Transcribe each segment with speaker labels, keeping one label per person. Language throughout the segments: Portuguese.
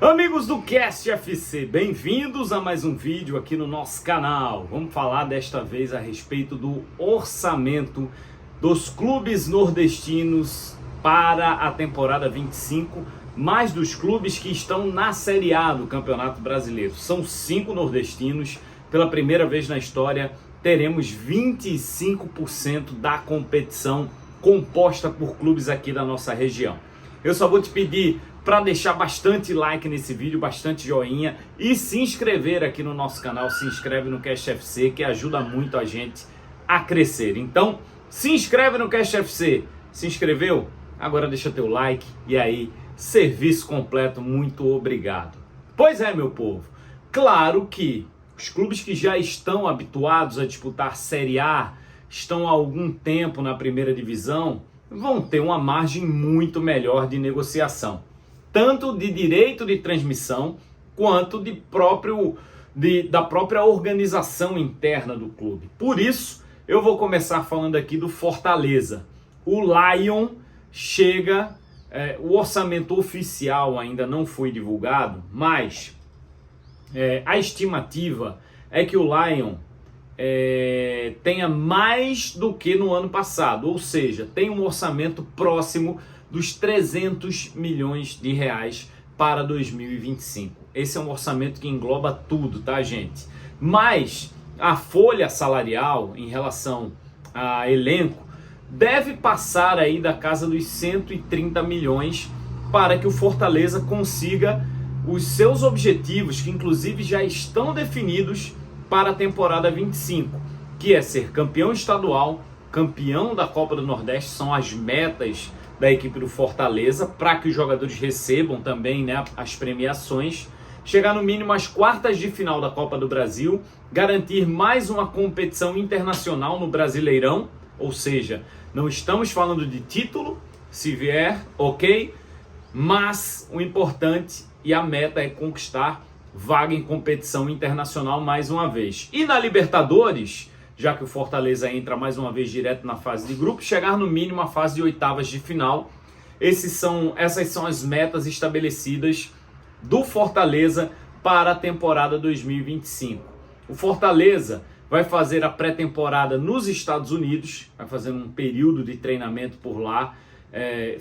Speaker 1: Amigos do Cast FC, bem-vindos a mais um vídeo aqui no nosso canal. Vamos falar desta vez a respeito do orçamento dos clubes nordestinos para a temporada 25, mais dos clubes que estão na Série A do Campeonato Brasileiro. São 5 nordestinos, pela primeira vez na história teremos 25% da competição composta por clubes aqui da nossa região. Eu só vou te pedir para deixar bastante like nesse vídeo, bastante joinha e se inscrever aqui no nosso canal. Se inscreve no Cast FC, que ajuda muito a gente a crescer. Então, se inscreve no Cast FC. Se inscreveu? Agora deixa teu like e aí, serviço completo, muito obrigado. Pois é, meu povo, claro que os clubes que já estão habituados a disputar Série A, estão há algum tempo na primeira divisão, vão ter uma margem muito melhor de negociação, tanto de direito de transmissão, quanto da própria organização interna do clube. Por isso, eu vou começar falando aqui do Fortaleza. O Lion chega, o orçamento oficial ainda não foi divulgado, mas a estimativa é que o Lion tenha mais do que no ano passado, ou seja, tem um orçamento próximo dos 300 milhões de reais para 2025. Esse é um orçamento que engloba tudo, tá, gente? Mas a folha salarial em relação a elenco deve passar aí da casa dos 130 milhões para que o Fortaleza consiga os seus objetivos, que inclusive já estão definidos para a temporada 25, que é ser campeão estadual, campeão da Copa do Nordeste, são as metas da equipe do Fortaleza, para que os jogadores recebam também, né, as premiações, chegar no mínimo às quartas de final da Copa do Brasil, garantir mais uma competição internacional no Brasileirão, ou seja, não estamos falando de título, se vier, ok, mas o importante e a meta é conquistar vaga em competição internacional mais uma vez. E na Libertadores, já que o Fortaleza entra mais uma vez direto na fase de grupo, chegar no mínimo à fase de oitavas de final. Essas são as metas estabelecidas do Fortaleza para a temporada 2025. O Fortaleza vai fazer a pré-temporada nos Estados Unidos, vai fazer um período de treinamento por lá,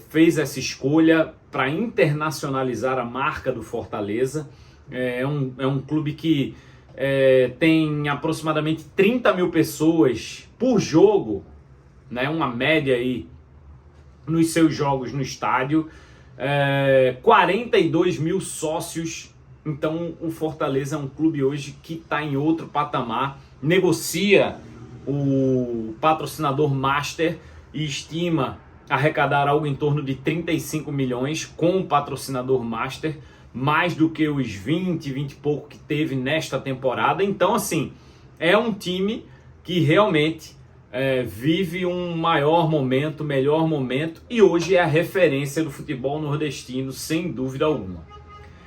Speaker 1: fez essa escolha para internacionalizar a marca do Fortaleza. É um clube que tem aproximadamente 30 mil pessoas por jogo, né? Uma média aí nos seus jogos no estádio, 42 mil sócios. Então o Fortaleza é um clube hoje que está em outro patamar, negocia o patrocinador Master e estima arrecadar algo em torno de 35 milhões com o patrocinador Master, mais do que os 20 e pouco que teve nesta temporada. Então, assim, é um time que realmente vive um melhor momento, e hoje é a referência do futebol nordestino, sem dúvida alguma.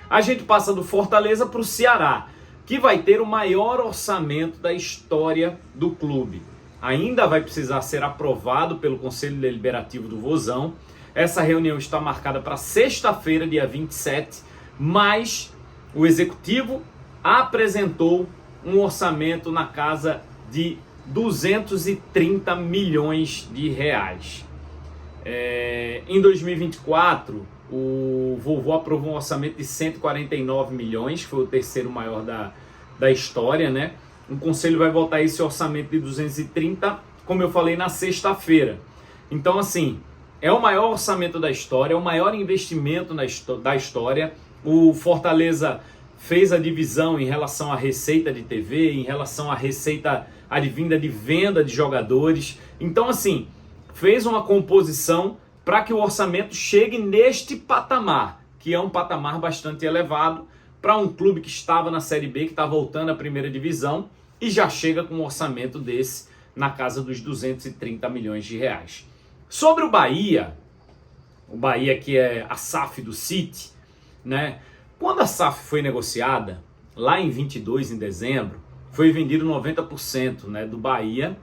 Speaker 1: A gente passa do Fortaleza para o Ceará, que vai ter o maior orçamento da história do clube. Ainda vai precisar ser aprovado pelo Conselho Deliberativo do Vozão. Essa reunião está marcada para sexta-feira, dia 27, mas o Executivo apresentou um orçamento na casa de 230 milhões de reais. Em 2024, o Vovô aprovou um orçamento de 149 milhões, foi o terceiro maior da história, né? O Conselho vai votar esse orçamento de 230, como eu falei, na sexta-feira. Então, assim, é o maior orçamento da história, é o maior investimento da história. O Fortaleza fez a divisão em relação à receita de TV, em relação à receita advinda de venda de jogadores. Então, assim, fez uma composição para que o orçamento chegue neste patamar, que é um patamar bastante elevado para um clube que estava na Série B, que está voltando à primeira divisão, e já chega com um orçamento desse na casa dos 230 milhões de reais. Sobre o Bahia que é a SAF do City, né? Quando a SAF foi negociada, lá em 22, em dezembro, foi vendido 90%, né, do Bahia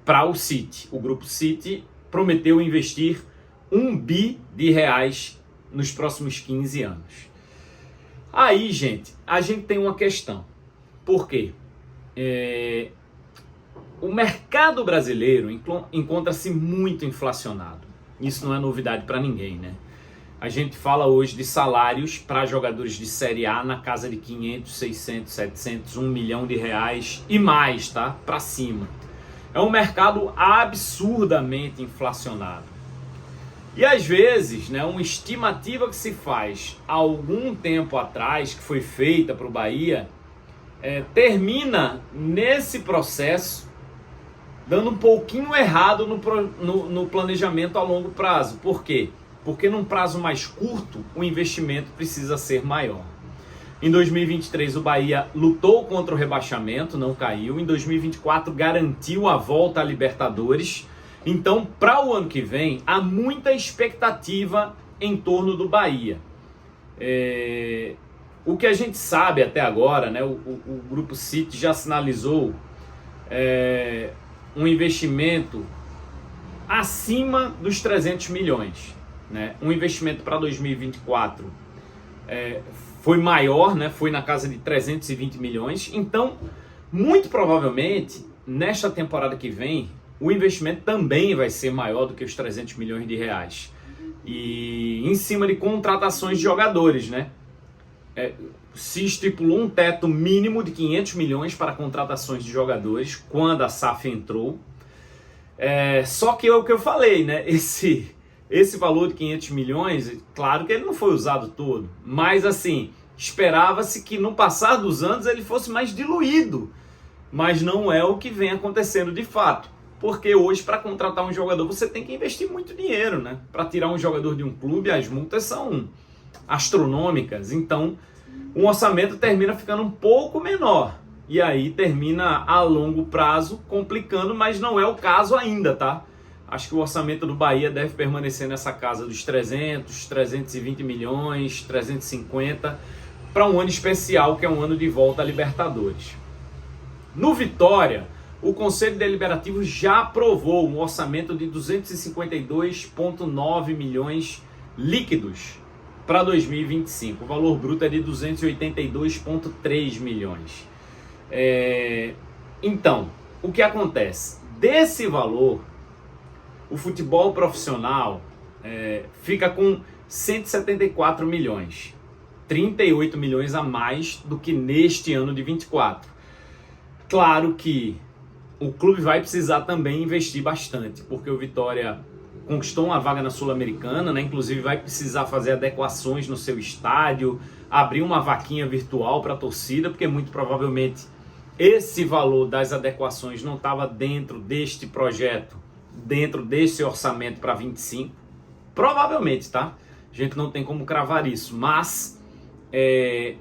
Speaker 1: para o City. O Grupo City prometeu investir 1 bi de reais nos próximos 15 anos. Aí, gente, a gente tem uma questão. Por quê? O mercado brasileiro encontra-se muito inflacionado. Isso não é novidade para ninguém, né? A gente fala hoje de salários para jogadores de Série A na casa de 500, 600, 700, 1 milhão de reais e mais, tá? Para cima. É um mercado absurdamente inflacionado. E às vezes, né, uma estimativa que se faz há algum tempo atrás, que foi feita para o Bahia, termina nesse processo dando um pouquinho errado no planejamento a longo prazo. Por quê? Porque num prazo mais curto, o investimento precisa ser maior. Em 2023, o Bahia lutou contra o rebaixamento, não caiu. Em 2024, garantiu a volta à Libertadores. Então, para o ano que vem, há muita expectativa em torno do Bahia. O que a gente sabe até agora, né, o Grupo City já sinalizou um investimento acima dos 300 milhões. Né? Um investimento para 2024 foi maior, né? Foi na casa de 320 milhões. Então, muito provavelmente, nesta temporada que vem, o investimento também vai ser maior do que os 300 milhões de reais. E em cima de contratações de jogadores, né? Se estipulou um teto mínimo de 500 milhões para contratações de jogadores quando a SAF entrou. Só que é o que eu falei, né? Esse valor de 500 milhões, claro que ele não foi usado todo, mas assim, esperava-se que no passar dos anos ele fosse mais diluído, mas não é o que vem acontecendo de fato, porque hoje para contratar um jogador você tem que investir muito dinheiro, né? Para tirar um jogador de um clube as multas são astronômicas, então o orçamento termina ficando um pouco menor, e aí termina a longo prazo complicando, mas não é o caso ainda, tá? Acho que o orçamento do Bahia deve permanecer nessa casa dos 300, 320 milhões, 350, para um ano especial, que é um ano de volta à Libertadores. No Vitória, o Conselho Deliberativo já aprovou um orçamento de 252,9 milhões líquidos para 2025. O valor bruto é de 282,3 milhões. Então, o que acontece? Desse valor, o futebol profissional fica com 174 milhões, 38 milhões a mais do que neste ano de 24. Claro que o clube vai precisar também investir bastante, porque o Vitória conquistou uma vaga na Sul-Americana, né? Inclusive vai precisar fazer adequações no seu estádio, abrir uma vaquinha virtual para a torcida, porque muito provavelmente esse valor das adequações não estava dentro deste projeto, dentro desse orçamento para 25, provavelmente, tá? A gente não tem como cravar isso, mas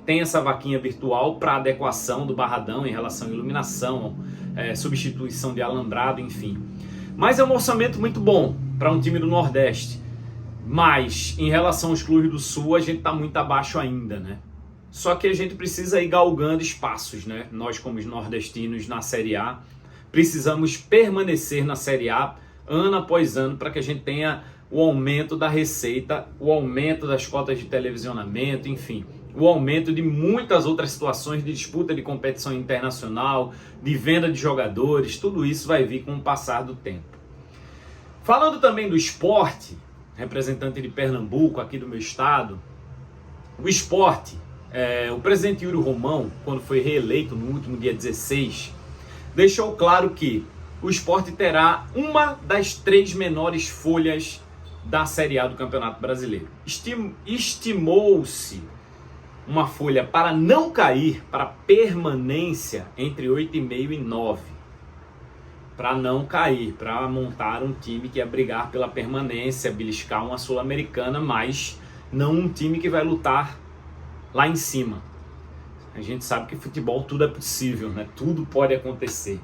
Speaker 1: tem essa vaquinha virtual para adequação do Barradão em relação à iluminação, substituição de alambrado, enfim. Mas é um orçamento muito bom para um time do Nordeste, mas em relação aos clubes do Sul a gente está muito abaixo ainda, né? Só que a gente precisa ir galgando espaços, né? Nós como nordestinos na Série A precisamos permanecer na Série A ano após ano, para que a gente tenha o aumento da receita, o aumento das cotas de televisionamento, enfim, o aumento de muitas outras situações de disputa de competição internacional, de venda de jogadores, tudo isso vai vir com o passar do tempo. Falando também do Sport, representante de Pernambuco, aqui do meu estado, o Sport, o presidente Yuri Romão, quando foi reeleito no último dia 16, deixou claro que o Sport terá uma das 3 menores folhas da Série A do Campeonato Brasileiro. Estimou-se uma folha para não cair, para permanência, entre 8,5 e 9. Para não cair, para montar um time que ia brigar pela permanência, beliscar uma Sul-Americana, mas não um time que vai lutar lá em cima. A gente sabe que futebol tudo é possível, né? Tudo pode acontecer.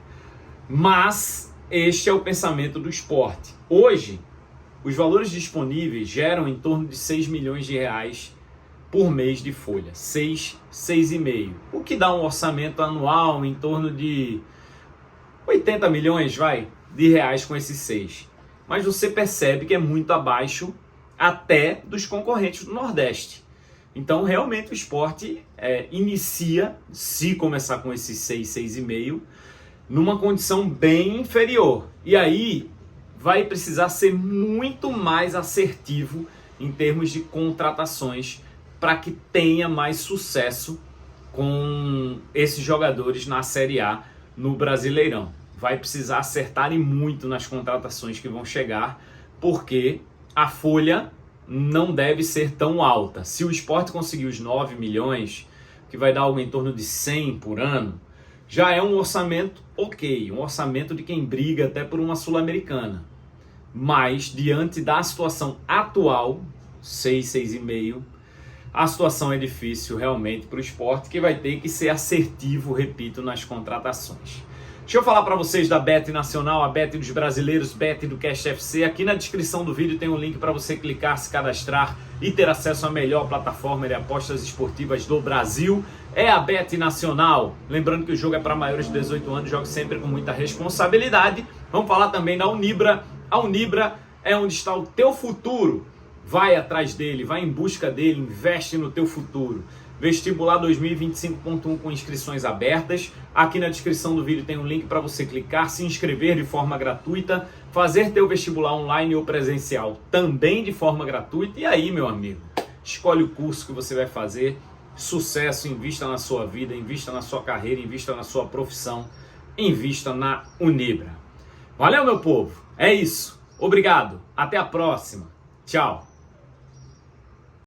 Speaker 1: Mas este é o pensamento do Sport. Hoje, os valores disponíveis geram em torno de 6 milhões de reais por mês de folha. 6,5. O que dá um orçamento anual em torno de 80 milhões, de reais com esses 6. Mas você percebe que é muito abaixo até dos concorrentes do Nordeste. Então, realmente, o Sport inicia, se começar com esses 6, 6,5, numa condição bem inferior. E aí, vai precisar ser muito mais assertivo em termos de contratações para que tenha mais sucesso com esses jogadores na Série A no Brasileirão. Vai precisar acertar muito nas contratações que vão chegar, porque a folha não deve ser tão alta. Se o Sport conseguir os 9 milhões, que vai dar algo em torno de 100 por ano, já é um orçamento ok, um orçamento de quem briga até por uma Sul-Americana. Mas, diante da situação atual, 6, 6,5, a situação é difícil realmente para o Sport, que vai ter que ser assertivo, repito, nas contratações. Deixa eu falar para vocês da Bet Nacional, a Bet dos brasileiros, Bet do Cash FC. Aqui na descrição do vídeo tem um link para você clicar, se cadastrar e ter acesso à melhor plataforma de apostas esportivas do Brasil. É a Bet Nacional. Lembrando que o jogo é para maiores de 18 anos, jogue sempre com muita responsabilidade. Vamos falar também da Unibra. A Unibra é onde está o teu futuro. Vai atrás dele, vai em busca dele, investe no teu futuro. Vestibular 2025.1 com inscrições abertas. Aqui na descrição do vídeo tem um link para você clicar, se inscrever de forma gratuita, fazer teu vestibular online ou presencial também de forma gratuita. E aí, meu amigo, escolhe o curso que você vai fazer. Sucesso, invista na sua vida, invista na sua carreira, invista na sua profissão, invista na Unibra. Valeu, meu povo. É isso. Obrigado. Até a próxima. Tchau.